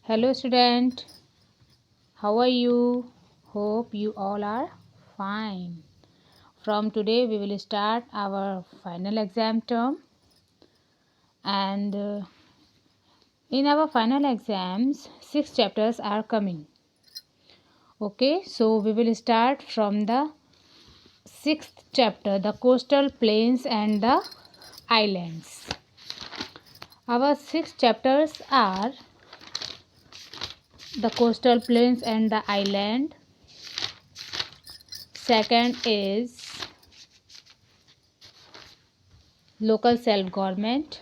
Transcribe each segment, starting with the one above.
Hello student, how are you? Hope you all are fine. From today we will start our final exam term and in our final exams 6 chapters are coming. Okay, so we will start from the 6th chapter, the coastal plains and the islands. Our 6 chapters are the coastal plains and the island. Second is local self-government.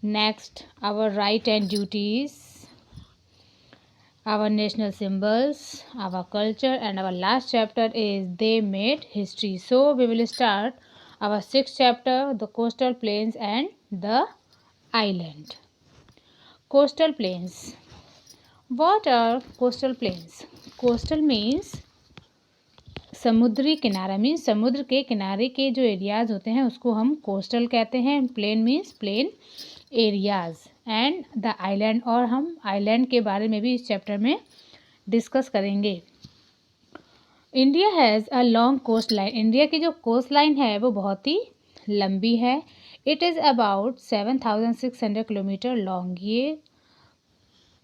Next, our right and duties, our national symbols, our culture, and our last chapter is they made history. So we will start our 6th chapter, the coastal plains and the island. Coastal plains. What are coastal plains? Coastal means समुद्री किनारा, means समुद्र के किनारे के जो areas होते हैं उसको हम कोस्टल कहते हैं. Plain means plain areas and the island, और हम आइलैंड के बारे में भी इस चैप्टर में डिस्कस करेंगे. India has a long coastline. India की जो कोस्ट लाइन है वो बहुत ही लंबी है. It is about 7,600 kilometre long. ये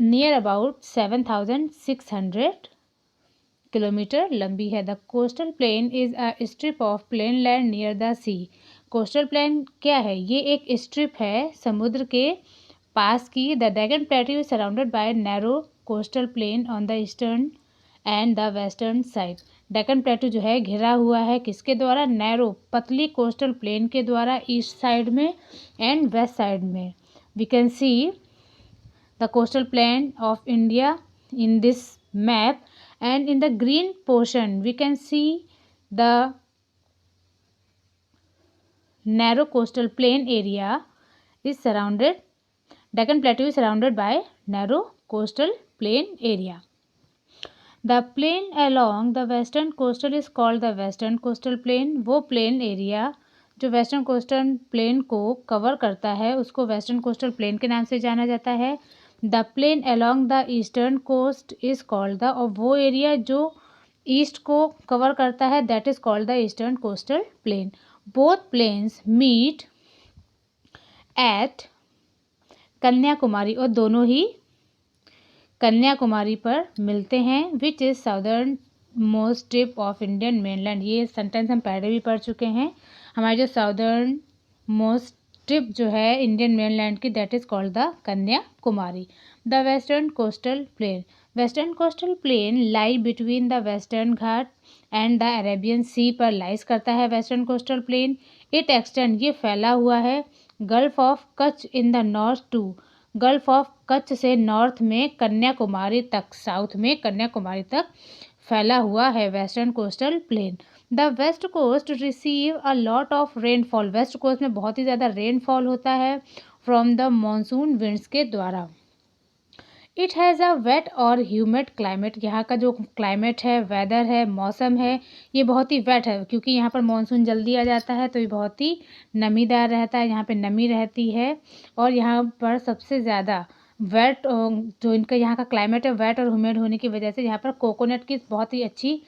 नियर अबाउट 7,600 किलोमीटर लंबी है. The coastal plain is a strip of plain land near the sea. Coastal plain क्या है? ये एक स्ट्रिप है समुद्र के पास की. The Deccan plateau is surrounded by narrow coastal plain on the eastern and the western side. Deccan plateau जो है घिरा हुआ है किसके द्वारा? नैरो पतली कोस्टल प्लेन के द्वारा, ईस्ट साइड में एंड वेस्ट साइड में. We can see the coastal plain of India in this map, and in the green portion we can see the narrow coastal plain area is surrounded. Deccan Plateau is surrounded by narrow coastal plain area. The plain along the western coastal is called the western coastal plain. वो plain area जो western coastal plain को cover करता है उसको western coastal plain के नाम से जाना जाता है. The plain along the eastern coast is called the, और वो एरिया जो ईस्ट को कवर करता है that is called the eastern coastal plain. Both plains meet at Kanyakumari, और दोनों ही कन्याकुमारी पर मिलते हैं. Which is southernmost tip of Indian mainland. ये सेंटेंस हम पहले भी पढ़ चुके हैं. हमारी जो साउदर्न मोस्ट टिप जो है इंडियन मेनलैंड की that is called the Kanyakumari. The western coastal plain. Western coastal plain lie between the western Ghat and the Arabian sea पर लाइज करता है western coastal plain. It extend, ये फैला हुआ है gulf of Kutch in the north to, gulf of Kutch से north में कन्याकुमारी तक, साउथ में कन्याकुमारी तक फैला हुआ है western coastal plain. The west coast receive a lot of rainfall. West coast में बहुत ही ज़्यादा रेनफॉल होता है फ्रॉम द मॉनसून विंड्स के द्वारा. इट हैज़ अ वेट और ह्यूमिड क्लाइमेट. यहाँ का जो क्लाइमेट है, वेदर है, मौसम है, ये बहुत ही वेट है क्योंकि यहाँ पर मॉनसून जल्दी आ जाता है तो ये बहुत ही नमीदार रहता है. यहाँ पे नमी रहती है और यहाँ पर सबसे ज़्यादा वेट, जो इनका यहाँ का क्लाइमेट है वेट और ह्यूमिड होने की वजह से यहाँ पर कोकोनट की बहुत ही अच्छी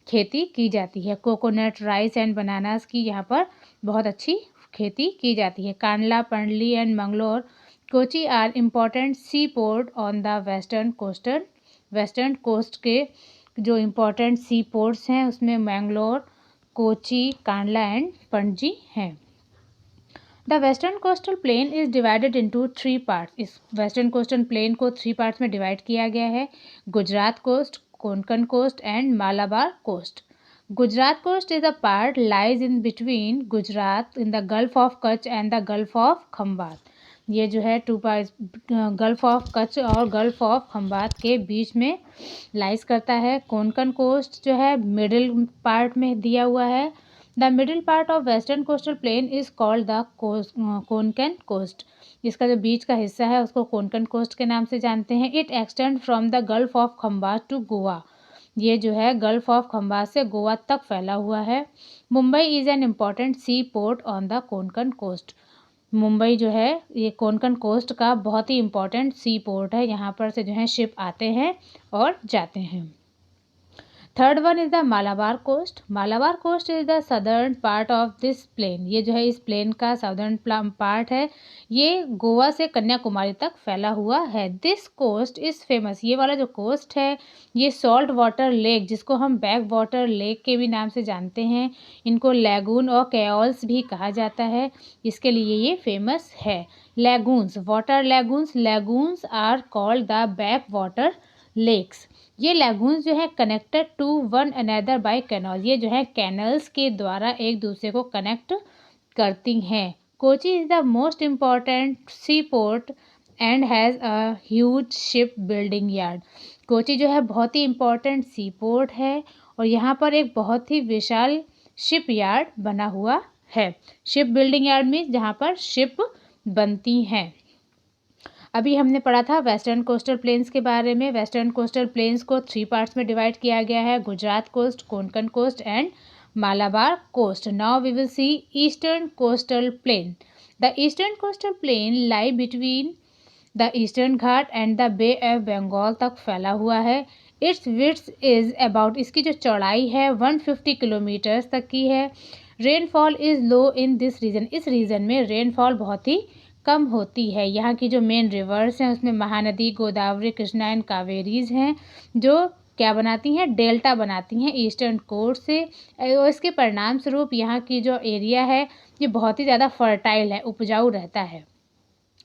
खेती की जाती है. कोकोनट, राइस एंड बनानास की यहाँ पर बहुत अच्छी खेती की जाती है. Kandla, Pandli and Mangalore, Kochi are important sea port on the western coast के जो इम्पॉर्टेंट सी पोर्ट्स हैं उसमें मैंगलोर, कोची, कांडला एंड पणजी हैं. The western coastal plain is divided into 3 parts. इस वेस्टर्न कोस्टल प्लेन को 3 पार्ट्स में डिवाइड किया गया है. Gujarat coast, Konkan coast and Malabar coast. Gujarat coast is a part lies in between Gujarat in the Gulf of Kutch and the Gulf of Khambhat. ये जो है 2 part, gulf of Kutch और गल्फ ऑफ खंबात के बीच में लाइज करता है. कोंकण कोस्ट जो है मिडिल पार्ट में दिया हुआ है. The middle part of western coastal plain is called the Konkan coast. इसका जो बीच का हिस्सा है उसको कोंकण कोस्ट के नाम से जानते हैं. It extend from the Gulf of Khambhat to Goa. ये जो है गल्फ ऑफ खंबात से गोवा तक फैला हुआ है. Mumbai is an important sea port on the Konkan coast. Mumbai जो है ये कोंकण कोस्ट का बहुत ही इम्पोर्टेंट सी पोर्ट है, यहाँ पर से जो है शिप आते हैं और जाते हैं। Third one is the Malabar coast. Malabar coast is the southern part of this plain. ये जो है इस प्लेन का सदर्न पार्ट है, ये गोवा से कन्याकुमारी तक फैला हुआ है। This coast is famous. ये वाला जो कोस्ट है ये सॉल्ट वाटर लेक, जिसको हम बैक वाटर लेक के भी नाम से जानते हैं, इनको लैगून और कैओल्स भी कहा जाता है, इसके लिए ये फेमस है। Lagoons, water lagoons, lagoons are called the backwater lakes. ये लैगून्स जो है connected to one another by canal, ये जो है कैनल्स के द्वारा एक दूसरे को कनेक्ट करती हैं। Kochi is the most important sea port and has a huge ship building yard. Kochi जो है बहुत ही इम्पॉर्टेंट सी पोर्ट है और यहाँ पर एक बहुत ही विशाल शिप यार्ड बना हुआ है। शिप बिल्डिंग यार्ड मीन्स जहाँ पर शिप बनती हैं। अभी हमने पढ़ा था वेस्टर्न कोस्टल प्लेन्स के बारे में। वेस्टर्न कोस्टल प्लेन्स को 3 पार्ट्स में डिवाइड किया गया है, Gujarat coast, Konkan coast and Malabar coast. Now we will see eastern coastal plain. The eastern coastal plain lie between the eastern ghat and the bay of Bengal तक फैला हुआ है। इट्स विड्थ इज़ अबाउट, इसकी जो चौड़ाई है 150 किलोमीटर्स तक की है। Rainfall is low in this region, इस रीजन में रेनफॉल बहुत ही कम होती है। यहाँ की जो मेन रिवर्स हैं उसमें महानदी, गोदावरी, कृष्णा एंड कावेरीज हैं, जो क्या बनाती हैं, डेल्टा बनाती हैं ईस्टर्न कोस्ट से। और इसके परिणाम स्वरूप यहाँ की जो एरिया है ये बहुत ही ज़्यादा फर्टाइल है, उपजाऊ रहता है।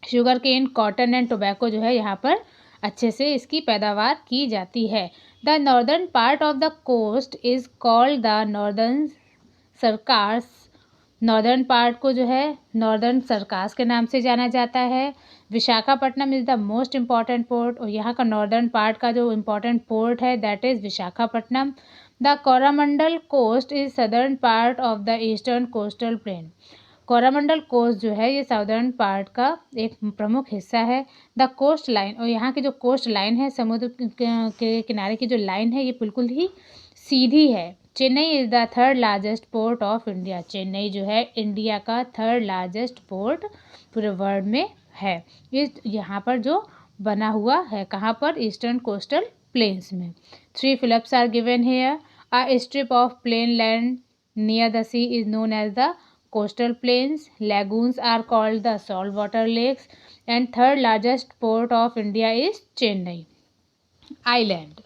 Sugarcane, cotton and tobacco जो है यहाँ पर अच्छे से इसकी पैदावार की जाती है। The northern part of the coast is called the northern Circars. Northern part को जो है नॉर्दर्न सरकार्स के नाम से जाना जाता है। Visakhapatnam is the most important port, और यहाँ का नॉर्दर्न पार्ट का जो इम्पॉर्टेंट पोर्ट है that is Visakhapatnam. The Coromandel coast is southern part of the eastern coastal plain. Coromandel coast जो है ये साउदर्न पार्ट का एक प्रमुख हिस्सा है। द कोस्ट लाइन, और यहाँ की जो कोस्ट लाइन है, समुद्र के किनारे की जो लाइन है ये बिल्कुल ही सीधी है। Chennai is the third largest port of India. Chennai जो है इंडिया का थर्ड लार्जेस्ट पोर्ट पूरे वर्ल्ड में है। ये यहाँ पर जो बना हुआ है, कहाँ पर, ईस्टर्न कोस्टल प्लेन्स में। 3 features are given here. A strip of plain land near the sea is known as the coastal plains. Lagoons are called the saltwater lakes. And third largest port of India is Chennai. Island.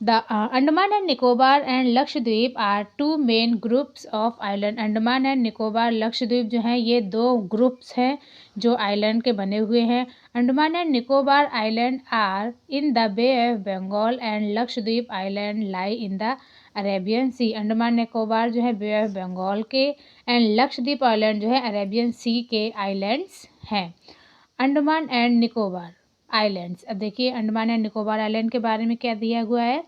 The Andaman and Nicobar and Lakshadweep are two main groups of island. Andaman and Nicobar, Lakshadweep जो हैं ये 2 groups हैं जो island के बने हुए हैं। Andaman and Nicobar island are in the bay of Bengal and Lakshadweep island lie in the Arabian sea. Andaman Nicobar जो है बे ऑफ बंगाल के एंड लक्षद्वीप आइलैंड जो है अरेबियन सी के आइलैंड्स हैं। Andaman and Nicobar islands. अब देखिए अंडमान एंड निकोबार आइलैंड के बारे में क्या दिया हुआ है।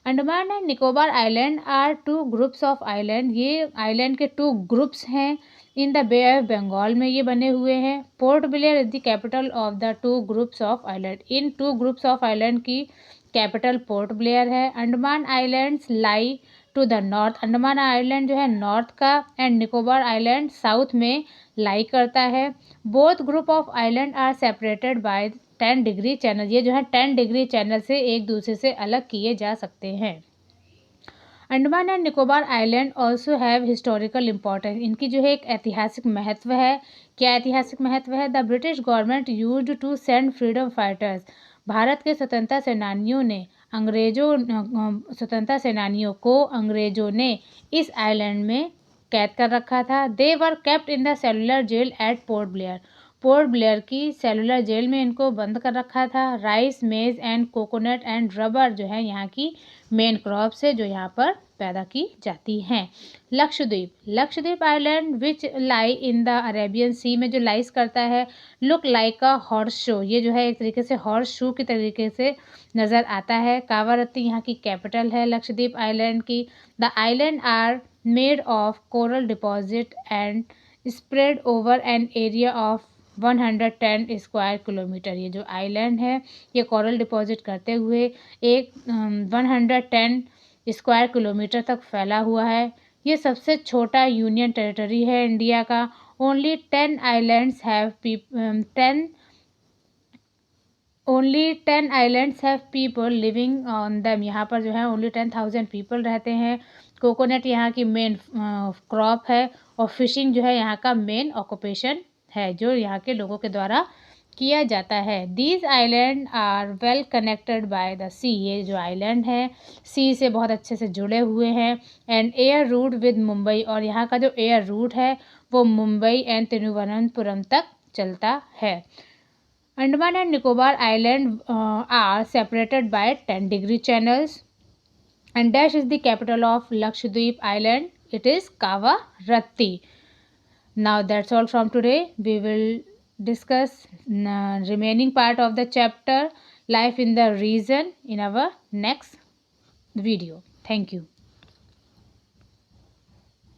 Andaman and Nicobar island are 2 groups of island. ये आइलैंड के 2 ग्रुप्स हैं। In the bay of Bengal में ये बने हुए हैं। Port Blair is the capital of the 2 groups of island. इन 2 ग्रुप्स ऑफ आइलैंड की कैपिटल पोर्ट ब्लेयर है। Andaman islands lie to the north. Andaman island जो है नॉर्थ का एंड निकोबार आइलैंड साउथ में लाई करता है। Both group of island are separated by 10 degree channel. ये जो है 10 डिग्री चैनल से एक दूसरे से अलग किए जा सकते हैं। Andaman and Nicobar island also have historical importance. इनकी जो है एक ऐतिहासिक महत्व है। क्या ऐतिहासिक महत्व है? The British government used to send freedom fighters. Bharat के स्वतंत्रता सेनानियों ने स्वतंत्रता सेनानियों को अंग्रेजों ने इस आइलैंड में कैद कर रखा था। They were kept in the cellular jail at Port Blair. Port Blair की सेलुलर जेल में इनको बंद कर रखा था। राइस, मेज एंड कोकोनट एंड रबर जो है यहाँ की मेन क्रॉप्स है जो यहाँ पर पैदा की जाती हैं। Lakshadweep, Lakshadweep island which lie in the Arabian sea में जो लाइस करता है, look like a horseshoe. ये जो है एक तरीके से हॉर्स शू के तरीके से नज़र आता है। कावारत्ती यहाँ की कैपिटल है लक्षद्वीप आइलैंड की। The island are made of coral deposit and spread over an area of 110 square kilometre. ये जो आइलैंड है ये कोरल डिपॉजिट करते हुए एक 110 स्क्वायर किलोमीटर तक फैला हुआ है। ये सबसे छोटा यूनियन टेरिटरी है इंडिया का Only 10 islands have only 10 islands have people living on them. यहाँ पर जो है only 10,000 people रहते हैं. कोकोनट यहाँ की मेन क्रॉप है और फिशिंग जो है यहाँ का मेन ऑक्यूपेशन है जो यहाँ के लोगों के द्वारा किया जाता है. These island are well connected by the sea. ये जो आइलैंड है सी से बहुत अच्छे से जुड़े हुए हैं. And air root with Mumbai, और यहाँ का जो एयर रूट है वो मुंबई एंड तिरुवनंतपुरम तक चलता है. Andaman and Nicobar island are separated by 10 degree channels. And dash is the capital of Lakshadweep Island. It is Kavaratti. Now that's all from today. We will discuss remaining part of the chapter life in the region in our next video. Thank you.